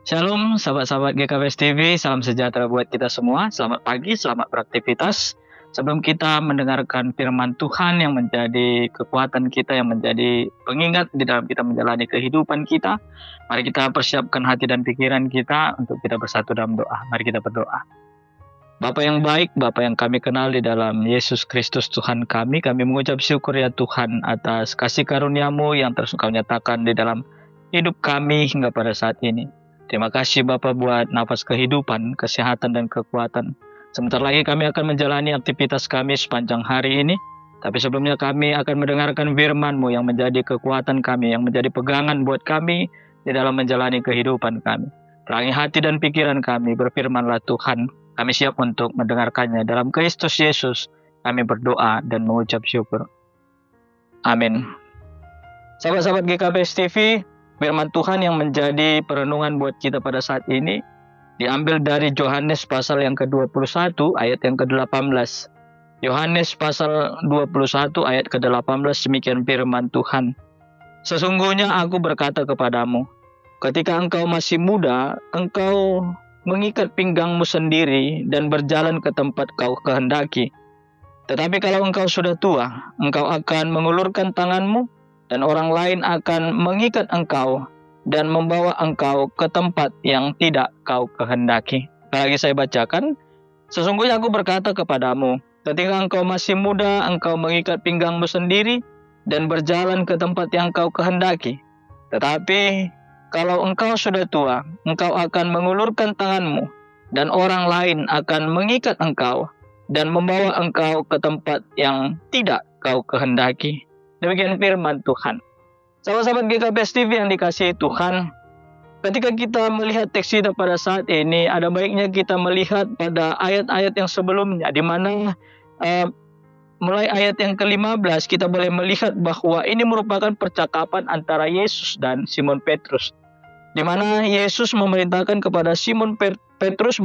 Shalom, sahabat-sahabat GKBS TV, salam sejahtera buat kita semua. Selamat pagi, selamat beraktivitas. Sebelum kita mendengarkan firman Tuhan yang menjadi kekuatan kita, yang menjadi pengingat di dalam kita menjalani kehidupan kita, mari kita persiapkan hati dan pikiran kita untuk kita bersatu dalam doa. Mari kita berdoa. Bapa yang baik, Bapa yang kami kenal di dalam Yesus Kristus Tuhan kami mengucap syukur ya Tuhan atas kasih karunia-Mu yang terus Engkau nyatakan di dalam hidup kami hingga pada saat ini. Terima kasih Bapak buat nafas kehidupan, kesehatan, dan kekuatan. Sebentar lagi kami akan menjalani aktivitas kami sepanjang hari ini. Tapi sebelumnya kami akan mendengarkan firman-Mu yang menjadi kekuatan kami, yang menjadi pegangan buat kami di dalam menjalani kehidupan kami. Perangi hati dan pikiran kami, berfirmanlah Tuhan. Kami siap untuk mendengarkannya. Dalam Kristus Yesus kami berdoa dan mengucap syukur. Amin. Sahabat-sahabat GKBS TV, firman Tuhan yang menjadi perenungan buat kita pada saat ini diambil dari Yohanes pasal yang ke-21 ayat yang ke-18. Yohanes pasal 21 ayat ke-18, demikian firman Tuhan. Sesungguhnya aku berkata kepadamu, ketika engkau masih muda, engkau mengikat pinggangmu sendiri dan berjalan ke tempat kau kehendaki. Tetapi kalau engkau sudah tua, engkau akan mengulurkan tanganmu dan orang lain akan mengikat engkau dan membawa engkau ke tempat yang tidak kau kehendaki. Lagi saya bacakan, sesungguhnya aku berkata kepadamu, ketika engkau masih muda, engkau mengikat pinggangmu sendiri dan berjalan ke tempat yang kau kehendaki. Tetapi kalau engkau sudah tua, engkau akan mengulurkan tanganmu dan orang lain akan mengikat engkau dan membawa engkau ke tempat yang tidak kau kehendaki. Demikian firman Tuhan. Sahabat-sahabat GKBS TV yang dikasihi Tuhan, ketika kita melihat teks kita pada saat ini, ada baiknya kita melihat pada ayat-ayat yang sebelumnya, di mana mulai ayat yang ke-15 kita boleh melihat bahwa ini merupakan percakapan antara Yesus dan Simon Petrus, di mana Yesus memerintahkan kepada Simon Petrus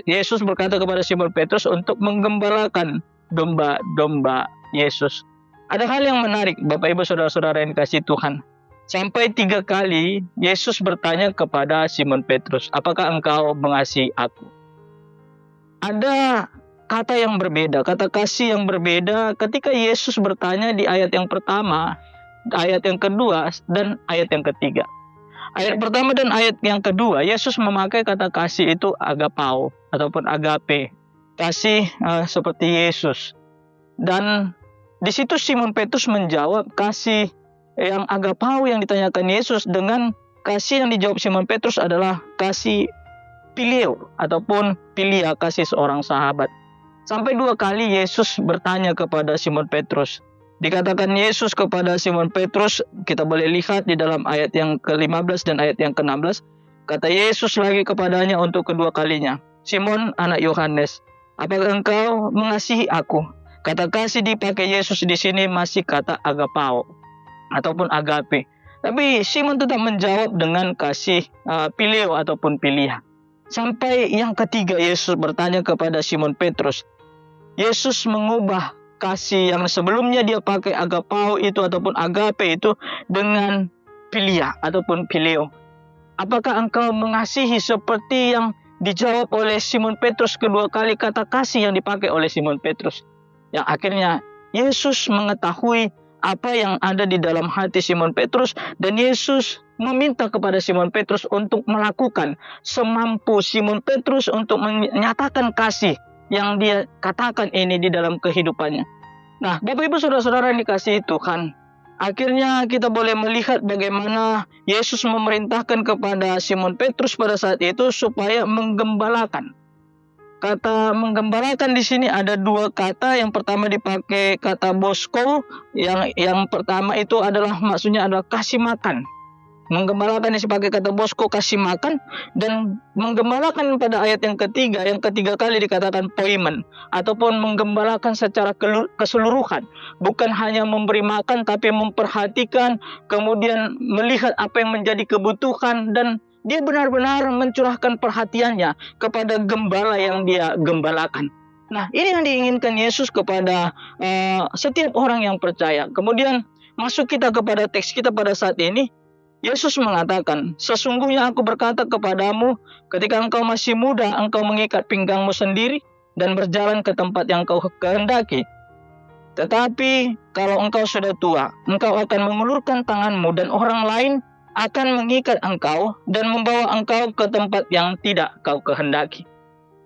Yesus berkata kepada Simon Petrus untuk menggembalakan domba-domba Yesus. Ada hal yang menarik, Bapak Ibu Saudara-saudara yang dikasihi Tuhan. Sampai 3 kali Yesus bertanya kepada Simon Petrus, apakah engkau mengasihi aku? Ada kata yang berbeda, kata kasih yang berbeda ketika Yesus bertanya di ayat yang pertama, ayat yang kedua, dan ayat yang ketiga. Ayat pertama dan ayat yang kedua, Yesus memakai kata kasih itu agapao ataupun agape, kasih seperti Yesus. Dan di situ Simon Petrus menjawab kasih yang agapao yang ditanyakan Yesus dengan kasih yang dijawab Simon Petrus adalah kasih pileo ataupun pilia, kasih seorang sahabat. Sampai 2 kali Yesus bertanya kepada Simon Petrus. Dikatakan Yesus kepada Simon Petrus, kita boleh lihat di dalam ayat yang ke-15 dan ayat yang ke-16. Kata Yesus lagi kepadanya untuk kedua kalinya, Simon anak Yohanes, apakah engkau mengasihi aku? Kata kasih dipakai Yesus di sini masih kata agapao ataupun agape. Tapi Simon tetap menjawab dengan kasih pileo ataupun pilia. Sampai yang ketiga Yesus bertanya kepada Simon Petrus. Yesus mengubah kasih yang sebelumnya dia pakai agapao itu ataupun agape itu dengan pilia ataupun pileo. Apakah engkau mengasihi seperti yang dijawab oleh Simon Petrus kedua kali kata kasih yang dipakai oleh Simon Petrus? Yang akhirnya Yesus mengetahui apa yang ada di dalam hati Simon Petrus dan Yesus meminta kepada Simon Petrus untuk melakukan semampu Simon Petrus untuk menyatakan kasih yang dia katakan ini di dalam kehidupannya. Nah, Bapak Ibu Saudara-saudara yang dikasihi Tuhan, akhirnya kita boleh melihat bagaimana Yesus memerintahkan kepada Simon Petrus pada saat itu supaya menggembalakan. Kata menggembalakan di sini ada 2 kata. Yang pertama dipakai kata bosko, yang pertama itu adalah maksudnya adalah kasih makan. Menggembalakan dipakai kata bosko, kasih makan, dan menggembalakan pada ayat yang ketiga kali dikatakan poimen ataupun menggembalakan secara keseluruhan, bukan hanya memberi makan tapi memperhatikan, kemudian melihat apa yang menjadi kebutuhan dan dia benar-benar mencurahkan perhatiannya kepada gembala yang dia gembalakan. Nah, ini yang diinginkan Yesus kepada setiap orang yang percaya. Kemudian masuk kita kepada teks kita pada saat ini. Yesus mengatakan, "Sesungguhnya aku berkata kepadamu, ketika engkau masih muda, engkau mengikat pinggangmu sendiri dan berjalan ke tempat yang kau kehendaki. Tetapi kalau engkau sudah tua, engkau akan mengulurkan tanganmu dan orang lain akan mengikat engkau dan membawa engkau ke tempat yang tidak kau kehendaki."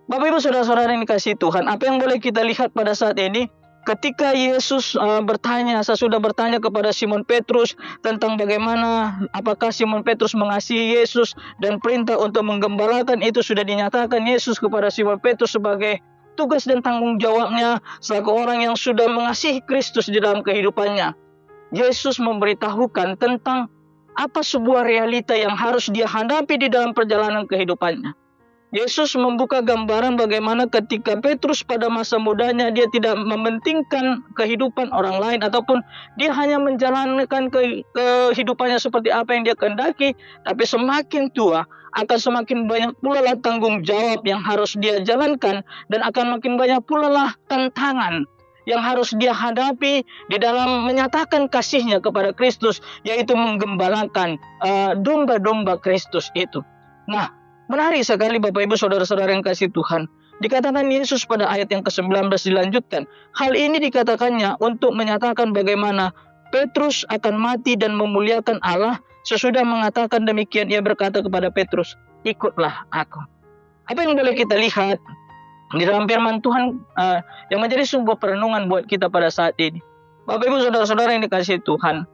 Bapak Ibu Saudara-saudara yang dikasihi Tuhan, apa yang boleh kita lihat pada saat ini? Ketika Yesus sesudah bertanya kepada Simon Petrus tentang bagaimana apakah Simon Petrus mengasihi Yesus dan perintah untuk menggembalakan itu sudah dinyatakan Yesus kepada Simon Petrus sebagai tugas dan tanggung jawabnya selaku orang yang sudah mengasihi Kristus di dalam kehidupannya. Yesus memberitahukan tentang apa sebuah realita yang harus dia hadapi di dalam perjalanan kehidupannya. Yesus membuka gambaran bagaimana ketika Petrus pada masa mudanya dia tidak mementingkan kehidupan orang lain ataupun dia hanya menjalankan kehidupannya seperti apa yang dia kehendaki, tapi semakin tua akan semakin banyak pula lah tanggung jawab yang harus dia jalankan dan akan makin banyak pula lah tantangan yang harus dia hadapi di dalam menyatakan kasihnya kepada Kristus, yaitu menggembalakan domba-domba Kristus itu. Nah, menarik sekali Bapak Ibu Saudara-saudara yang kasih Tuhan. Dikatakan Yesus pada ayat yang ke-19 dilanjutkan. Hal ini dikatakannya untuk menyatakan bagaimana Petrus akan mati dan memuliakan Allah. Sesudah mengatakan demikian, ia berkata kepada Petrus, "Ikutlah aku." Apa yang boleh kita lihat di dalam firman Tuhan yang menjadi sebuah perenungan buat kita pada saat ini? Bapak Ibu Saudara-saudara yang dikasihi Tuhan,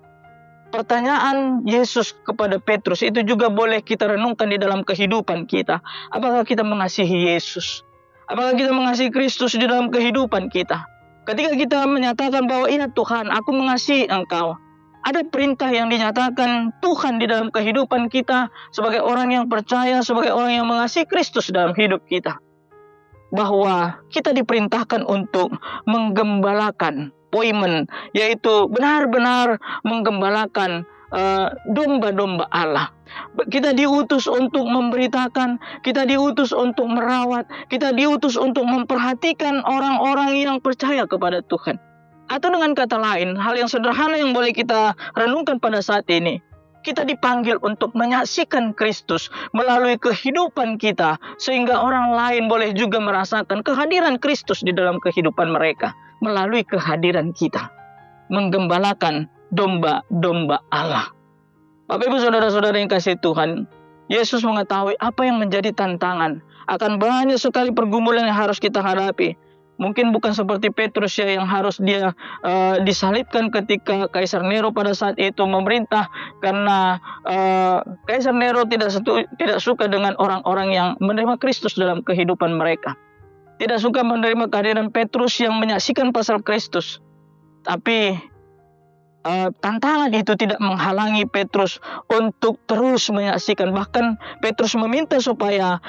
pertanyaan Yesus kepada Petrus itu juga boleh kita renungkan di dalam kehidupan kita. Apakah kita mengasihi Yesus? Apakah kita mengasihi Kristus di dalam kehidupan kita? Ketika kita menyatakan bahwa iya Tuhan, aku mengasihi Engkau, ada perintah yang dinyatakan Tuhan di dalam kehidupan kita sebagai orang yang percaya, sebagai orang yang mengasihi Kristus dalam hidup kita. Bahwa kita diperintahkan untuk menggembalakan, yaitu benar-benar menggembalakan domba-domba Allah. Kita diutus untuk memberitakan, kita diutus untuk merawat, kita diutus untuk memperhatikan orang-orang yang percaya kepada Tuhan. Atau dengan kata lain, hal yang sederhana yang boleh kita renungkan pada saat ini, kita dipanggil untuk menyaksikan Kristus melalui kehidupan kita, sehingga orang lain boleh juga merasakan kehadiran Kristus di dalam kehidupan mereka melalui kehadiran kita, menggembalakan domba-domba Allah. Bapak Ibu Saudara-saudara yang kasih Tuhan, Yesus mengetahui apa yang menjadi tantangan. Akan banyak sekali pergumulan yang harus kita hadapi. Mungkin bukan seperti Petrus ya, yang harus dia disalibkan ketika Kaisar Nero pada saat itu memerintah, karena Kaisar Nero tidak suka dengan orang-orang yang menerima Kristus dalam kehidupan mereka. Tidak suka menerima kehadiran Petrus yang menyaksikan pasal Kristus. Tapi tantangan itu tidak menghalangi Petrus untuk terus menyaksikan. Bahkan Petrus meminta supaya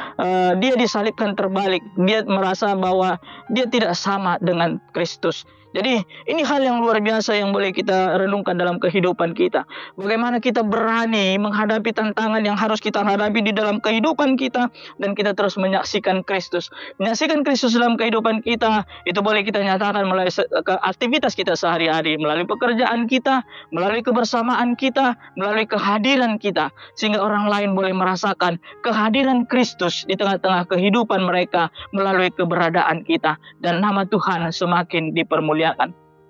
dia disalibkan terbalik. Dia merasa bahwa dia tidak sama dengan Kristus. Jadi ini hal yang luar biasa yang boleh kita renungkan dalam kehidupan kita. Bagaimana kita berani menghadapi tantangan yang harus kita hadapi di dalam kehidupan kita, dan kita terus menyaksikan Kristus. Menyaksikan Kristus dalam kehidupan kita, itu boleh kita nyatakan melalui aktivitas kita sehari-hari, melalui pekerjaan kita, melalui kebersamaan kita, melalui kehadiran kita, sehingga orang lain boleh merasakan kehadiran Kristus di tengah-tengah kehidupan mereka melalui keberadaan kita, dan nama Tuhan semakin dipermuliakan.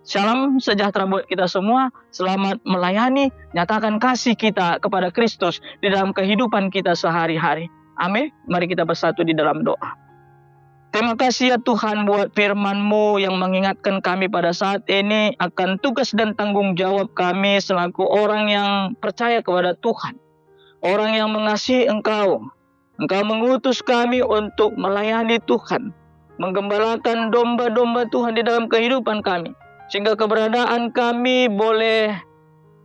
Shalom sejahtera buat kita semua. Selamat melayani, nyatakan kasih kita kepada Kristus di dalam kehidupan kita sehari-hari. Amin. Mari kita bersatu di dalam doa. Terima kasih ya Tuhan buat firman-Mu yang mengingatkan kami pada saat ini akan tugas dan tanggung jawab kami selaku orang yang percaya kepada Tuhan, orang yang mengasihi Engkau. Engkau mengutus kami untuk melayani Tuhan, menggembalakan domba-domba Tuhan di dalam kehidupan kami, sehingga keberadaan kami boleh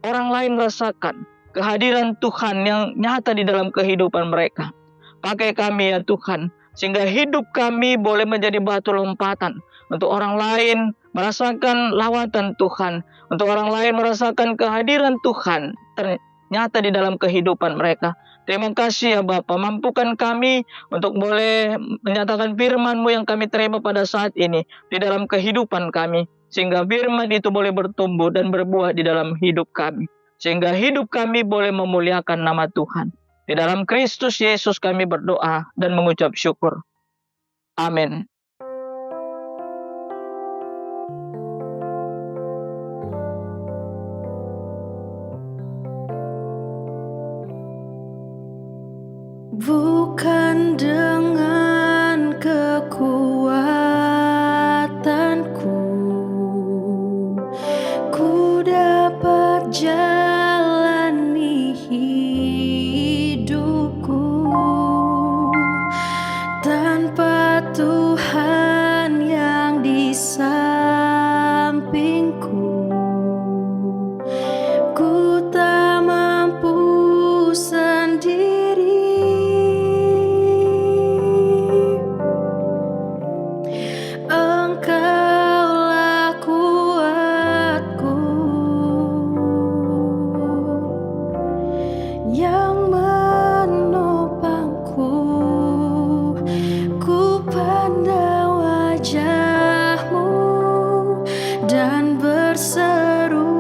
orang lain rasakan kehadiran Tuhan yang nyata di dalam kehidupan mereka. Pakai kami ya Tuhan, sehingga hidup kami boleh menjadi batu lompatan untuk orang lain merasakan lawatan Tuhan, untuk orang lain merasakan kehadiran Tuhan ternyata di dalam kehidupan mereka. Terima kasih ya Bapa, mampukan kami untuk boleh menyatakan firman-Mu yang kami terima pada saat ini di dalam kehidupan kami, sehingga firman itu boleh bertumbuh dan berbuah di dalam hidup kami. sehingga hidup kami boleh memuliakan nama Tuhan. Di dalam Kristus Yesus kami berdoa dan mengucap syukur. Amin. Bukan dengan kekuatanku ku dapat jalani hidupku, tanpa Tuhan yang di sampingku ku tak mampu sendiri. Engkaulah kuatku yang menopangku. Ku pandang wajah-Mu dan berseru,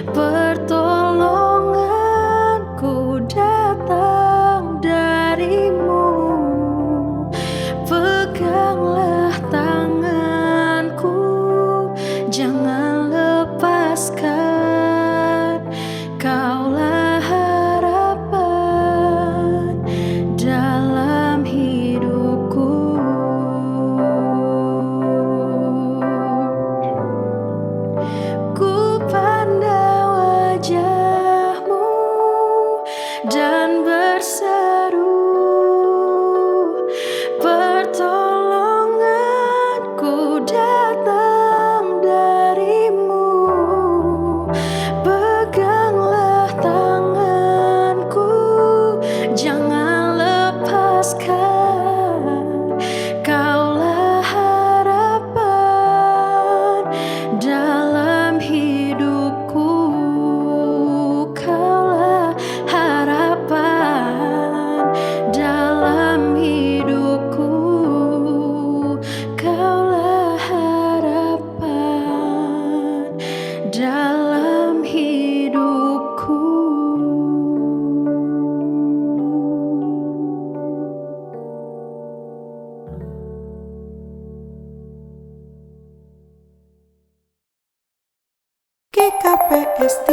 pertolonganku datang dari-Mu. Peganglah tanganku, jangan lepaskan. Kaulah harapan dalam hidupku. Ku pandang wajah-Mu dan berseru, pertolonganku datang dari-Mu. Peganglah tanganku, jangan lepaskan. Kaulah harapan dalam hidupku. Kaulah harapan dalam hidupku. Kaulah harapan dalam hidupku. GKPS